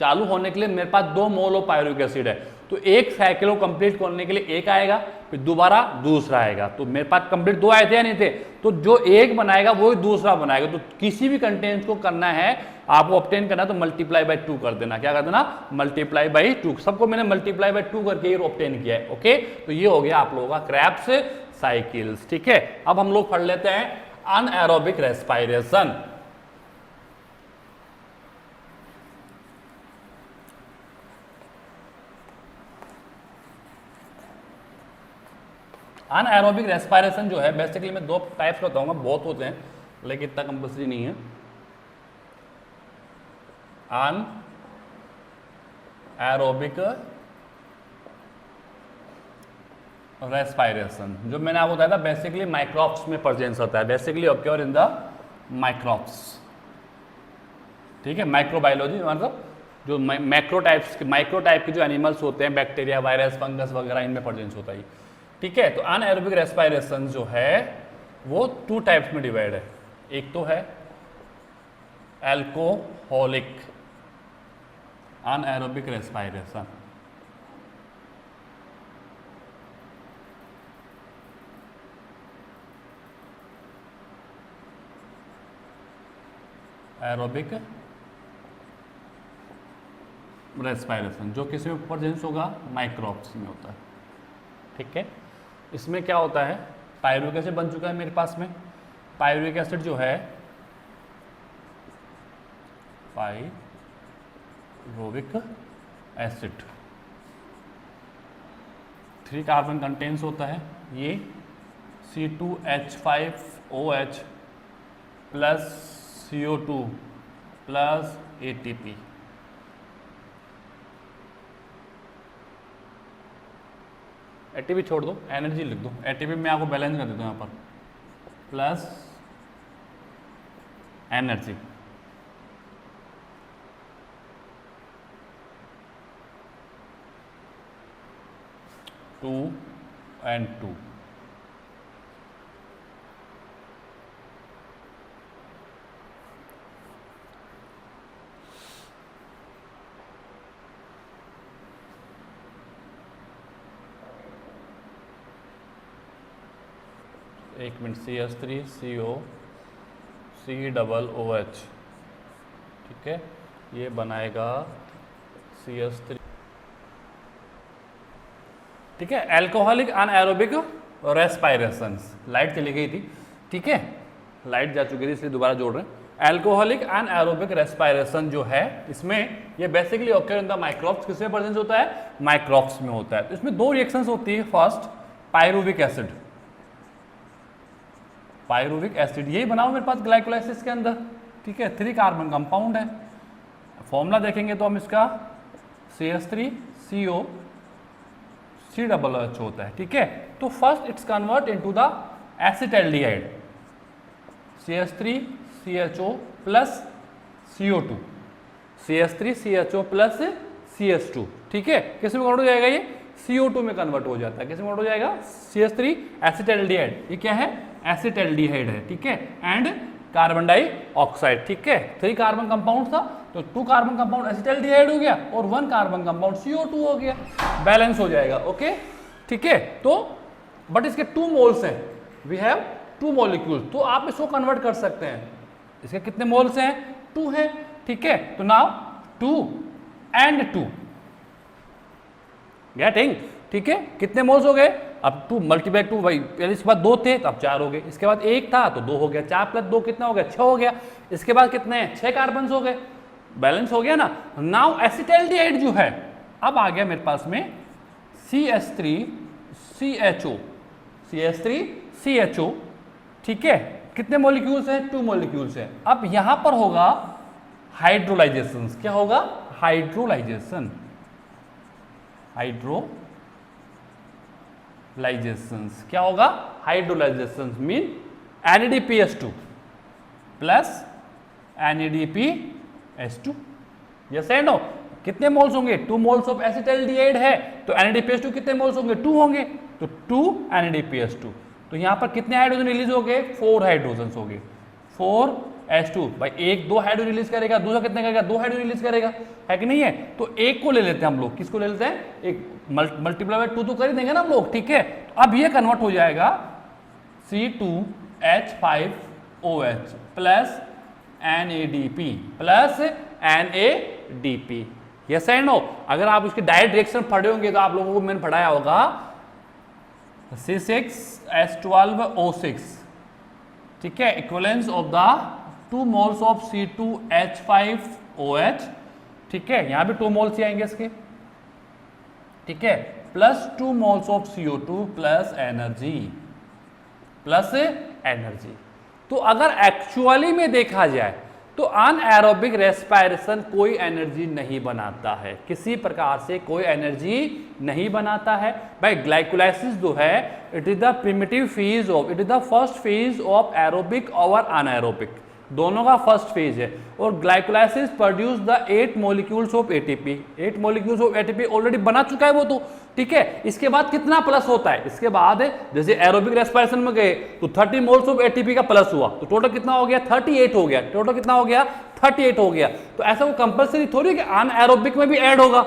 चालू होने के लिए मेरे पास 2 मोल ऑफ पायरुविक एसिड है, तो एक साइकिल को कंप्लीट करने के लिए एक आएगा, फिर दोबारा दूसरा आएगा। तो मेरे पास कंप्लीट 2 आए थे या नहीं थे, तो जो एक बनाएगा वो दूसरा बनाएगा। तो किसी भी कंटेंट को करना है आपको ऑब्टेन करना, तो मल्टीप्लाई बाय 2 कर देना। क्या कर देना, मल्टीप्लाई बाय 2। सबको मैंने मल्टीप्लाई बाय 2 करके ऑब्टेन किया है। ओके, तो ये हो गया आप लोगों का क्रेब्स साइकिल्स। ठीक है, अब हम लोग पढ़ लेते हैं अनएरोबिक रेस्पिरेशन। अनएरोबिक रेस्पिरेशन जो है बेसिकली मैं 2 टाइप्स का बताऊंगा, बहुत होते हैं लेकिन इतना कंपल्सरी नहीं है। अनएरोबिक रेस्पिरेशन जो मैंने आपको बताया था बेसिकली माइक्रोब्स में प्रेजेंस होता है, basically occur in the microbes. ठीक है, माइक्रोबायोलॉजी मतलब जो माइक्रो टाइप के जो एनिमल्स होते हैं, बैक्टीरिया, वायरस, फंगस वगैरह, इनमें प्रेजेंस होता है। ठीक है, तो अनएरोबिक रेस्पिरेशन जो है वो 2 टाइप्स में डिवाइड है। एक तो है alcoholic anaerobic respiration, aerobic respiration जो किसी में प्रेजेंस होगा, माइक्रोब्स में होता है। ठीक है, इसमें क्या होता है, पायरुविक एसिड बन चुका है मेरे पास में। पायरुविक एसिड जो है पायरुविक एसिड 3 कार्बन कंटेंस होता है। ये C2H5OH plus CO2 plus ATP। ATP छोड़ दो, एनर्जी लिख दो। ATP में आपको बैलेंस कर देता हूँ यहाँ पर, प्लस एनर्जी। 2 and 2। एक मिनट, CH3 CO COOH, ठीक है, ये बनाएगा CH3, ठीक है। एल्कोहलिक अनएरोबिक रेस्पायरेशंस, लाइट चली गई थी, ठीक है, लाइट जा चुकी थी इसलिए दोबारा जोड़ रहे हैं। एल्कोहलिक अनएरोबिक रेस्पायरेशन जो है, इसमें ये basically occur in the microbes, किसमें प्रेजेंस होता है, माइक्रोब्स में होता है। तो इसमें दो रिएक्शंस होती है, first pyruvic acid, pyruvic acid यही बना हुआ मेरे पास ग्लाइकोलाइसिस के अंदर, ठीक है, 3 कार्बन कंपाउंड है। फॉर्मूला देखेंगे तो हम इसका CH3 CO COOH होता है, ठीक है। तो first it's convert into the acetaldehyde, CH3 CHO plus CO2, CH3 CHO plus CH2, ठीक है। किस में कन्वर्ट हो जाएगा, ये CO2 में कन्वर्ट हो जाता है। किस में कन्वर्ट हो जाएगा, CH3 एसिटाल्डिहाइड, ये क्या है, एसिटाल्डिहाइड है, ठीक है, एंड कार्बन डाइऑक्साइड, ठीक है। 3 कार्बन कंपाउंड था, तो 2 कार्बन कंपाउंड एसिटाल्डिहाइड हो गया और 1 कार्बन कंपाउंड CO2 हो गया, बैलेंस हो जाएगा, ओके, ठीक है। तो बट इसके 2 मोल्स हैं, वी हैव 2 मॉलिक्यूल्स, तो आप इसको कन्वर्ट कर सकते हैं। इसके कितने मोल्स हैं, 2 हैं, ठीक है। तो नाउ 2 and 2 गेटिंग, ठीक है। कितने मोल्स हो गए, अब 2 मल्टीप्लाई 2, भाई पहले इसके बाद 2 थे तो अब 4 हो गए, इसके बाद 1 था तो 2 हो गया, 4 प्लस 2 कितना हो गया, 6 हो गया। इसके बाद कितने हैं, 6 कार्बन हो गए, बैलेंस हो गया ना। नाउ एसिटाल्डिहाइड जो है, अब आ गया मेरे पास में CH3 CHO, CH3 CHO, ठीक है। कितने मॉलिक्यूल्स हैं, 2 मॉलिक्यूल्स हैं। अब यहां पर होगा हाइड्रोलाइजेशन, क्या होगा, हाइड्रोलाइजेशन, हाइड्रोलाइजेशंस, क्या होगा, hydrolyzations mean NADPH2 plus NADPH2, yes and no. कितने मोल्स होंगे, 2 मोल्स ऑफ एसिटाल्डिहाइड है, तो NADPH2 कितने मोल्स होंगे, 2 होंगे, तो 2 NADPH2। तो यहां पर कितने हाइड्रोजन रिलीज हो गए, 4 हाइड्रोजन हो गए, 4H2, भाई एक 2 हाइड्रोजन रिलीज करेगा, दूसरा कितने करेगा, 2 हाइड्रोजन रिलीज करेगा, है कि नहीं है। तो एक को ले लेते हैं हम लोग, किसको ले लेते हैं, एक मल्टीप्लाई बाय 2 तो कर ही देंगे ना हम लोग, ठीक है। तो अब ये कन्वर्ट हो जाएगा C2H5OH plus NADP plus NADP, yes and no. अगर आप उसके डायरेक्ट रिएक्शन पढ़े होंगे तो आप लोगों को मैंने पढ़ाया होगा C6H12O6, ठीक है, equivalence of the 2 moles of C2H5OH, ठीक है, यहां भी 2 मोल्स ही आएंगे इसके, ठीक है, plus 2 moles of CO2 plus energy, plus energy. तो अगर एक्चुअली में देखा जाए तो अनएरोबिक रेस्पायरेशन कोई एनर्जी नहीं बनाता है, किसी प्रकार से कोई एनर्जी नहीं बनाता है। भाई ग्लाइकोलाइसिस जो है, it is the primitive phase of, it is the first phase of aerobic और अनएरोबिक, दोनों का फर्स्ट फेज है। और glycolysis produce the 8 molecules of ATP, 8 molecules of ATP already बना चुका है वो तो, ठीक है। इसके बाद कितना प्लस होता है, इसके बाद जैसे एरोबिक रेस्पिरेशन में गए तो 30 मोल्स ऑफ ATP का प्लस हुआ, तो टोटल कितना हो गया, 38 हो गया, टोटल कितना हो गया, 38 हो गया। तो ऐसा वो कंपल्सरी थोड़ी कि अनएरोबिक में भी ऐड होगा,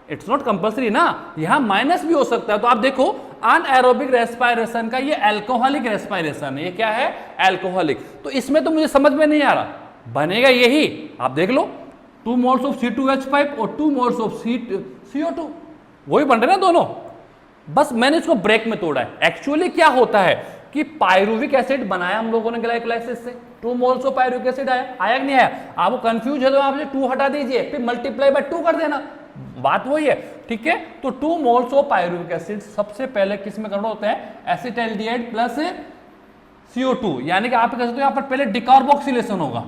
इट्स नॉट कंपल्सरी ना, यहां माइनस भी हो सकता है। तो आप देखो अनएरोबिक रेस्पिरेशन का ये अल्कोहलिक रेस्पिरेशन है, ये क्या है, अल्कोहलिक। तो इसमें तो मुझे समझ में नहीं आ रहा, बनेगा यही, आप देख लो 2 मोल्स ऑफ C2H5 और 2 मोल्स ऑफ CO2, वही बन रहे ना दोनों, बस मैंने इसको ब्रेक में तोड़ा है। एक्चुअली क्या होता है कि पायरुविक एसिड बनाया हम लोगों ने ग्लाइकोलाइसिस से, 2 मोल्स ऑफ पायरुविक एसिड आया, आया कि नहीं आया। आपको कंफ्यूज है तो आप 2 हटा दीजिए, फिर मल्टीप्लाई बाय 2 कर देना, बात वही है, ठीक है। तो 2 मोल्स ऑफ पायरुविक एसिड सबसे पहले किस में कन्वर्ट होते हैं, एसिटाल्डिहाइड प्लस CO2, यानी कि आप कह सकते हो यहां पर पहले डिकार्बोक्सिलेशन होगा,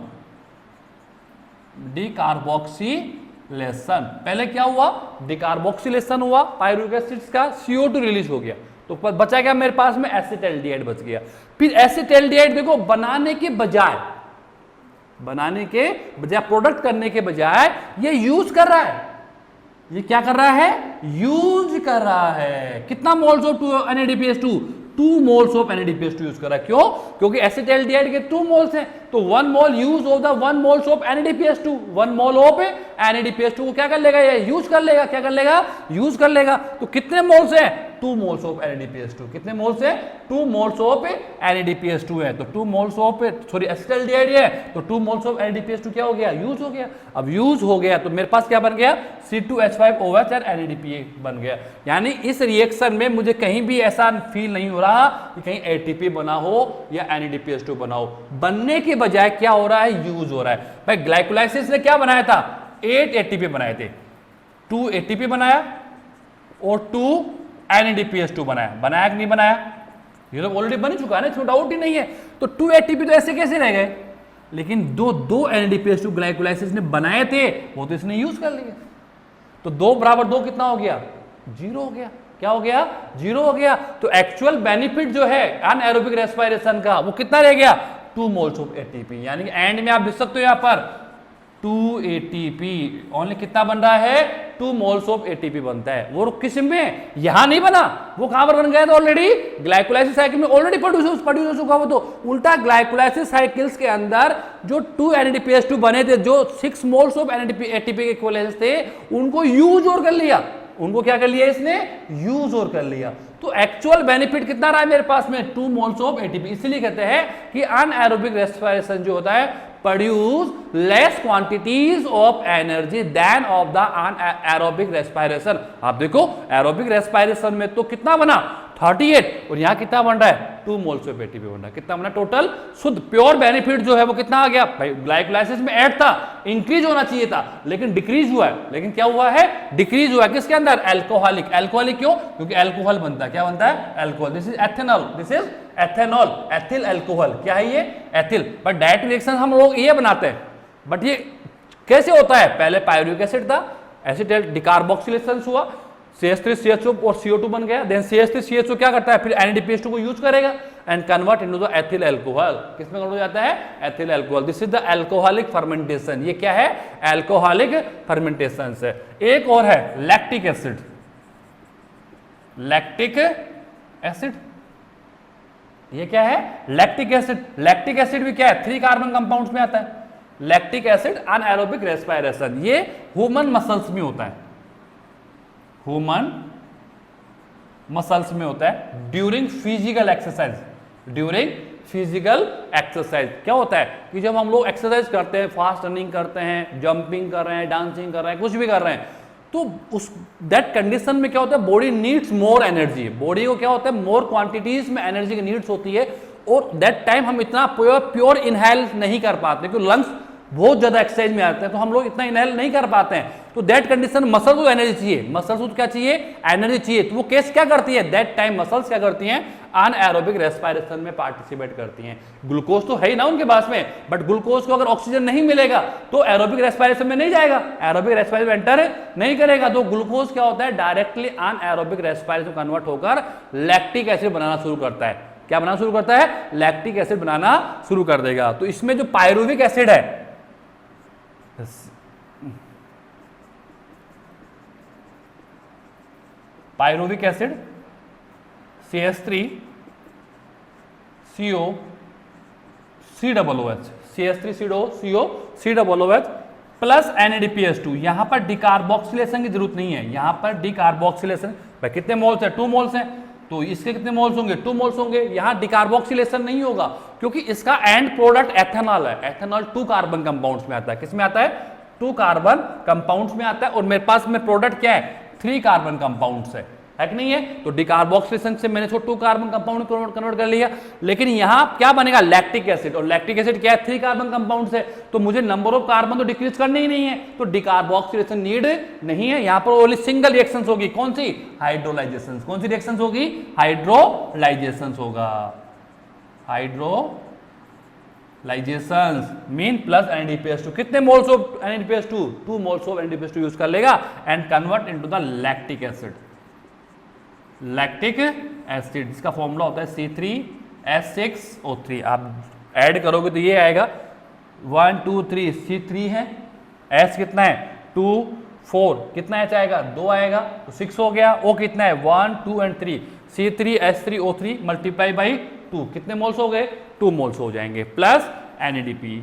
डिकार्बोक्सिलेशन, पहले क्या हुआ, डिकार्बोक्सिलेशन हुआ पायरुविक एसिड का, CO2 रिलीज हो गया, तो बचा क्या मेरे पास में, एसिटाल्डिहाइड बच गया। फिर एसिटाल्डिहाइड देखो बनाने के बजाय प्रोडक्ट करने के बजाय ये यूज कर रहा है, ये क्या कर रहा है, यूज कर रहा है। कितना moles of NADPH2, 2 moles of NADPH2 use कर रहा है। क्यों? क्योंकि एसिटाल्डिहाइड के 2 मोल्स हैं, तो 1 mole use of the 1 moles of NADPH2, 1 mole of NADPH2 को क्या कर लेगा, ये यूज कर लेगा। क्या कर लेगा, यूज कर लेगा। तो कितने मोल्स हैं, 2 मोल्स ऑफ NADPH2। कितने मोल्स है, 2 मोल्स ऑफ NADPH2 है। तो 2 मोल्स ऑफ एसिटाल्डिहाइड है, तो 2 मोल्स ऑफ NADPH2 क्या हो गया, यूज हो गया। अब यूज हो गया तो मेरे पास क्या बन गया, C2H5OH और NADPH बन गया। यानी इस रिएक्शन में मुझे कहीं भी ऐसा फील नहीं हो रहा कि कहीं ATP बना हो या NADPH2 बना हो। बनने के बजाय क्या हो रहा है, यूज हो रहा है। भाई ग्लाइकोलाइसिस ने क्या बनाया था, 8 ATP बनाए थे, 2 ATP बनाया और 2 NADPH2 बनाया कि नहीं बनाया, ये तो ऑलरेडी बन चुका है ना, इसमें डाउट ही नहीं है। तो 2 ATP तो ऐसे कैसे रह गए, लेकिन दो NADPH2 ग्लाइकोलाइसिस ने बनाए थे, वो तो इसने यूज कर लिए। तो 2 बराबर 2 कितना हो गया, 0 हो गया। क्या हो गया, 0 हो गया। तो एक्चुअल बेनिफिट जो है अनएरोबिक रेस्पिरेशन का वो कितना रह गया, 2 मोल्स ऑफ ATP। यानी कि एंड में आप लिख सकते हो यहां पर 2 ATP, ओनली कितना बन रहा है, 2 मोल्स ऑफ ATP बनता है। वो किस में, यहां नहीं बना, वो कहां पर बन गया था, ऑलरेडी ग्लाइकोलाइसिस साइकिल में ऑलरेडी प्रोड्यूस हो चुका। वो तो उल्टा ग्लाइकोलाइसिस साइकिल्स के अंदर जो 2 NADPH2 बने थे, जो 6 मोल्स ऑफ ATP के इक्विवेलेंस थे, उनको यूज और कर लिया। उनको क्या कर लिया इसने, यूज और कर लिया। तो एक्चुअल बेनिफिट कितना रहा है मेरे पास में, 2 मोल्स ऑफ ATP। इसलिए कहते हैं कि अनएरोबिक रेस्पिरेशन जो होता है produce less quantities of energy than of the anaerobic respiration। आप देखो एरोबिक रेस्पिरेशन में तो कितना बना, 38, और यहां कितना बन रहा है, 2 मोल्स ऑफ ATP बन रहा है। कितना बना टोटल, शुद्ध प्योर बेनिफिट जो है वो कितना आ गया भाई, ग्लाइकोलाइसिस में ऐड था, इंक्रीज होना चाहिए था, लेकिन डिक्रीज हुआ है। लेकिन क्या हुआ है, डिक्रीज हुआ है। किसके अंदर, एल्कोहलिक। एल्कोहलिक क्यों, क्योंकि एल्कोहल बनता है, क्या बनता है, alcohol. This is ethanol, this is ethanol, ethyl alcohol. क्या है ये, एथिल। बट डायरेक्ट रिएक्शन हम लोग ये बनाते हैं, बट ये कैसे होता है, पहले पायरुविक एसिड था, एसिटाइल डिकार्बोक्सिलेशन हुआ, CH3CHO और CO2 बन गया। देन CH3CHO क्या करता है, फिर NADPH2 को यूज करेगा and convert into the ethyl alcohol. किसमें कन्वर्ट हो जाता है, ethyl alcohol. This is the alcoholic fermentation. ये क्या है, अल्कोहलिक फर्मेंटेशन है। एक और है लैक्टिक एसिड। लैक्टिक एसिड, ये क्या है, लैक्टिक एसिड। लैक्टिक एसिड भी क्या है, 3 कार्बन कंपाउंड्स में आता है। लैक्टिक एसिड अनएरोबिक रेस्पिरेशन, ये ह्यूमन मसल्स में होता है, ह्यूमन मसल्स में होता है during physical exercise. During physical exercise क्या होता है कि जब हम लोग एक्सरसाइज करते हैं, फास्ट रनिंग करते हैं, जंपिंग कर रहे हैं, डांसिंग कर रहे हैं, कुछ भी कर रहे हैं, तो उस दैट कंडीशन में क्या होता है, body needs more energy. Body को क्या होता है, मोर क्वांटिटीज में एनर्जी की नीड्स होती है, और दैट टाइम हम इतना प्योर इनहेल नहीं कर पाते, क्योंकि लंग्स बहुत ज्यादा एक्सरसाइज में आते हैं, तो हम लोग इतना इनहेल नहीं कर पाते हैं। तो दैट कंडीशन मसल्स को एनर्जी चाहिए, मसल्स को क्या चाहिए, एनर्जी चाहिए। तो वो केस क्या करती है, दैट टाइम मसल्स क्या करती हैं, अनएरोबिक रेस्पिरेशन में पार्टिसिपेट करती हैं। ग्लूकोज तो है ही ना उनके पास में, बट ग्लूकोज को अगर ऑक्सीजन नहीं मिलेगा तो एरोबिक रेस्पिरेशन में नहीं जाएगा, एरोबिक रेस्पिरेशन में एंटर नहीं करेगा। तो ग्लूकोज क्या होता है, डायरेक्टली अनएरोबिक रेस्पिरेशन कन्वर्ट होकर लैक्टिक एसिड बनाना शुरू करता है। क्या बनाना शुरू करता है, लैक्टिक एसिड बनाना शुरू कर देगा। तो इसमें जो पायरुविक एसिड है, pyruvic acid CH3CO COOH, CH3CO COOH plus NADPH2। यहां पर डिकार्बोक्सिलेशन की जरूरत नहीं है, यहां पर डिकार्बोक्सिलेशन भाई कितने मोल्स है, 2 मोल्स हैं, तो इसके कितने मोल्स होंगे, 2 मोल्स होंगे। यहां डिकार्बोक्सिलेशन नहीं होगा क्योंकि इसका एंड प्रोडक्ट एथेनॉल है। एथेनॉल 2 कार्बन कंपाउंड्स में आता है। किस में आता है, 2 कार्बन कंपाउंड्स में आता है, और मेरे पास में प्रोडक्ट क्या है, 3 कार्बन कंपाउंड्स है कि नहीं है। तो डिकार्बोक्सिलेशन से मैंने 2 कार्बन कंपाउंड कन्वर्ट कर लिया, लेकिन यहां क्या बनेगा, लैक्टिक एसिड। और लैक्टिक एसिड क्या है, 3 कार्बन कंपाउंड है, तो मुझे नंबर ऑफ कार्बन तो डिक्रीज करने ही नहीं है, तो डिकार्बोक्सिलेशन नीड नहीं है। यहां पर ओनली सिंगल रिएक्शन होगी, कौन सी, हाइड्रोलाइजेशन। कौन सी रिएक्शन होगी, हाइड्रोलाइजेशन होगा, हाइड्रोलाइजेशन मीन प्लस NADPH2। कितने moles of NADPH2, 2 moles of NADPH2 use कर लेगा and convert into the lactic acid. Lactic acid जिसका फॉर्मूला होता है C3H6O3। आप ऐड करोगे तो ये आएगा 1 2 3, C3 है, S कितना है 2, 4, कितना H आएगा 2 आएगा, तो 6 हो गया। O कितना है 1 2 एंड 3, C3H3O3 मल्टीप्लाई बाई 2, कितने मोल्स हो गए 2 मोल्स हो जाएंगे, प्लस NADP।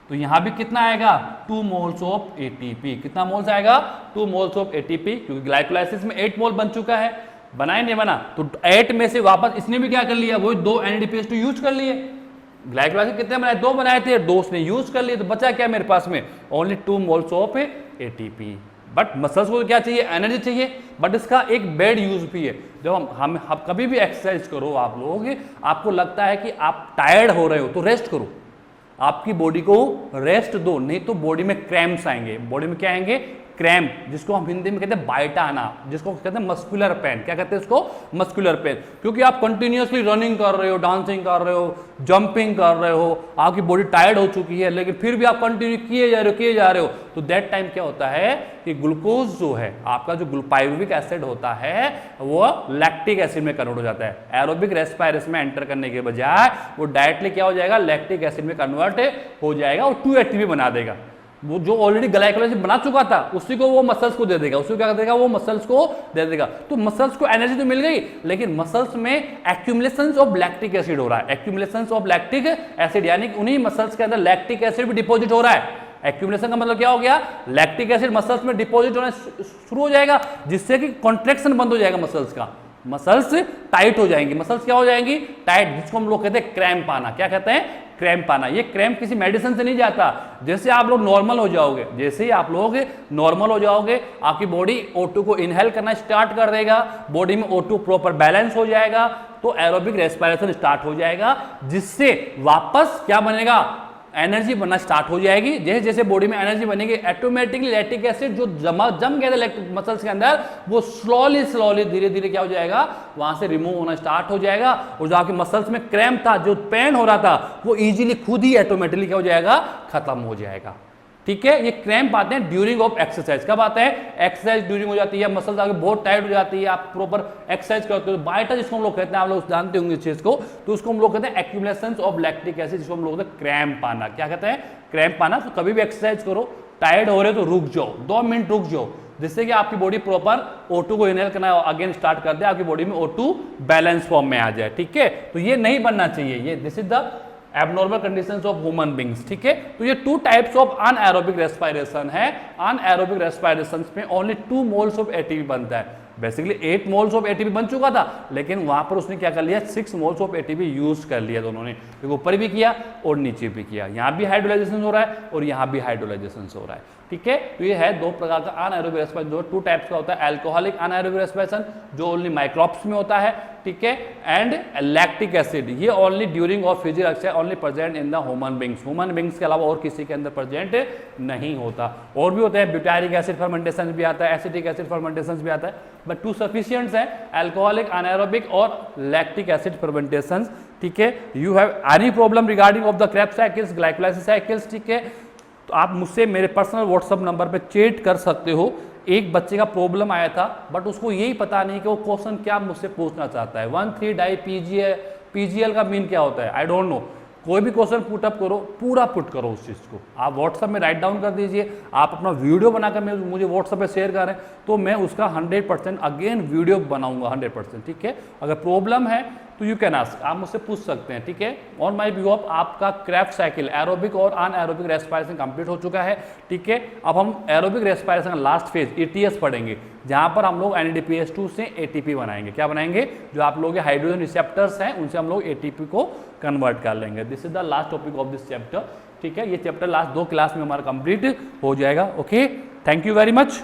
तो यहां भी कितना आएगा 2 मोल्स ऑफ ATP, कितना मोल्स आएगा 2 मोल्स ऑफ ATP, क्योंकि ग्लाइकोलाइसिस में 8 मोल बन चुका है, बनाए नहीं बना, तो 8 में से वापस इसने भी क्या कर लिया, वही 2 NADPH2 यूज कर लिए। ग्लाइकोलाइसिस कितने बनाए 2 बनाए थे, 2 उसने यूज कर लिए, तो बचा क्या मेरे पास में only 2 moles of ATP। But muscles को क्या चाहिए एनर्जी चाहिए, बट इसका एक बैड यूज भी है। जब हम कभी भी एक्सरसाइज करो आप लोग, आपको लगता है कि आप टायर्ड हो रहे हो तो रेस्ट करो, आपकी बॉडी को रेस्ट दो, नहीं तो बॉडी में क्रैम्प्स आएंगे। बॉडी में क्या आएंगे क्रैम्प, जिसको हम हिंदी में कहते हैं बाइटा आना, जिसको कहते हैं मस्कुलर पेन। क्या कहते हैं इसको मस्कुलर पेन, क्योंकि आप कंटिन्यूअसली रनिंग कर रहे हो, डांसिंग कर रहे हो, जंपिंग कर रहे हो, आपकी बॉडी टायर्ड हो चुकी है, लेकिन फिर भी आप कंटिन्यू किए जा रहे हो, तो दैट टाइम क्या होता है कि ग्लूकोज जो है आपका, जो पायरुविक एसिड होता है वो लैक्टिक एसिड में कन्वर्ट हो जाता है। एरोबिक रेस्पिरेशन में एंटर करने के बजाय वो डायरेक्टली क्या हो जाएगा लैक्टिक एसिड में कन्वर्ट हो जाएगा और 2 ATP बना देगा। वो जो ऑलरेडी ग्लाइकोलाइसिस बना चुका था उसी को वो मसल्स को दे देगा, उसी को क्या देगा वो मसल्स को दे देगा। तो मसल्स को एनर्जी तो मिल गई, लेकिन मसल्स में एक्यूमुलेशन ऑफ लैक्टिक एसिड हो रहा है। एक्यूमुलेशन ऑफ लैक्टिक एसिड यानी उन्हीं मसल्स के अंदर लैक्टिक एसिड भी डिपॉजिट हो रहा है। एक्यूमुलेशन का मतलब क्या हो गया, लैक्टिक एसिड मसल्स में डिपॉजिट होना शुरू हो जाएगा, जिससे कि कॉन्ट्रैक्शन बंद हो जाएगा मसल्स का, मसल्स टाइट हो जाएंगी। मसल्स क्या हो जाएंगी टाइट, जिसको हम लोग कहते हैं क्रैम्प आना। क्या कहते हैं क्रैम्प आना। ये क्रैम्प किसी मेडिसिन से नहीं जाता, जैसे आप लोग नॉर्मल हो जाओगे, जैसे ही आप लोग नॉर्मल हो जाओगे आपकी बॉडी O2 को इनहेल करना स्टार्ट कर देगा, बॉडी में O2 प्रॉपर बैलेंस हो जाएगा, तो एरोबिक रेस्पिरेशन स्टार्ट हो जाएगा, जिससे वापस क्या बनेगा एनर्जी बनना स्टार्ट हो जाएगी। जैसे जैसे बॉडी में एनर्जी बनेगी ऑटोमेटिकली लैक्टिक एसिड जो जम गया था मसल्स के अंदर, वो स्लोली धीरे धीरे क्या हो जाएगा वहां से रिमूव होना स्टार्ट हो जाएगा, और जो आपके मसल्स में क्रैम्प था, जो पेन हो रहा था, वो इजीली खुद ही ऑटोमेटिकली क्या हो जाएगा खत्म हो जाएगा। ठीक है, ये क्रैम्प आते हैं ड्यूरिंग ऑफ एक्सरसाइज। कब आते हैं एक्सरसाइज ड्यूरिंग हो जाती है, मसल्स आगे बहुत टाइट हो जाती है, आप प्रॉपर एक्सरसाइज करते हो, बाइटा जिसको हम लोग कहते हैं, आप लोग जानते होंगे इस चीज को, तो उसको हम लोग कहते हैं एक्यूमुलेशन ऑफ लैक्टिक एसिड, जिसको हम लोग कहते हैं क्रैम्प आना। क्या कहते हैं क्रैम्प आना। तो कभी भी एक्सरसाइज करो, टायर्ड हो रहे हो तो रुक जाओ, 2 मिनट रुक जाओ, जिससे कि आपकी बॉडी प्रॉपर O2 को इनहेल करना अगेन स्टार्ट कर दे, आपकी बॉडी में O2 बैलेंस फॉर्म में आ जाए। ठीक है, तो ये नहीं बनना चाहिए, ये this is the abnormal conditions of human beings. ठीक है, तो ये 2 टाइप्स ऑफ अनएरोबिक रेस्पिरेशन है। अनएरोबिक रेस्पिरेशन में ओनली 2 मोल्स ऑफ ATP बनता है। बेसिकली 8 मोल्स ऑफ ATP बन चुका था, लेकिन वहां पर उसने क्या कर लिया 6 मोल्स ऑफ ATP यूज कर लिया दोनों ने, ऊपर भी किया और नीचे भी किया। यहाँ भी हाइड्रोलाइजेशन हो रहा है और यहाँ भी हाइड्रोलाइजेशन हो रहा है। ठीक है, तो ये है 2 प्रकार का अनएरोबिक रेस्पिरेशन, जो 2 टाइप्स का होता है। अल्कोहलिक अनएरोबिक रेस्पिरेशन जो ओनली माइक्रोब्स में होता है, ठीक है, एंड लैक्टिक एसिड, ये only during of physical exercise only present in the human beings. Human beings के अलावा और किसी के अंदर प्रेजेंट नहीं होता। और भी होते हैं, ब्यूटारिक एसिड फर्मेंटेशन भी आता है, एसिटिक एसिड फर्मेंटेशन भी आता है, बट 2 सफिशिएंट्स हैं, अल्कोहलिक अनएरोबिक और लैक्टिक एसिड फर्मेंटेशन। ठीक है, you have any problem regarding of the Krebs cycles, glycolysis cycles, ठीक है, तो आप मुझसे मेरे पर्सनल व्हाट्सएप नंबर पे चैट कर सकते हो। एक बच्चे का प्रॉब्लम आया था, बट उसको यही पता नहीं कि वो क्वेश्चन क्या मुझसे पूछना चाहता है। 1,3-डाई PGL का मीन क्या होता है, आई डोंट नो। कोई भी क्वेश्चन पुटअप करो, पूरा पुट करो उस चीज़ को, आप व्हाट्सएप में राइट डाउन कर दीजिए। आप अपना वीडियो बनाकर मुझे व्हाट्सएप पे शेयर करें, तो मैं उसका 100% अगेन वीडियो बनाऊंगा 100%। ठीक है, अगर प्रॉब्लम है तो यू कैन आस्क, आप मुझसे पूछ सकते हैं। ठीक है, ऑन माय व्यू अप आपका क्रेब्स साइकिल एरोबिक और अनएरोबिक रेस्पिरेशन कंप्लीट हो चुका है। ठीक है, अब हम एरोबिक रेस्पिरेशन का लास्ट फेज ETS पढ़ेंगे, जहां पर हम लोग NADPH2 से ATP बनाएंगे। क्या बनाएंगे, जो आप लोगों के हाइड्रोजन रिसेप्टर्स हैं उनसे हम लोग ATP को कन्वर्ट कर लेंगे। This is the last topic of this chapter. ठीक है, ये चैप्टर लास्ट 2 क्लास में हमारा कंप्लीट हो जाएगा। Okay, thank you very much.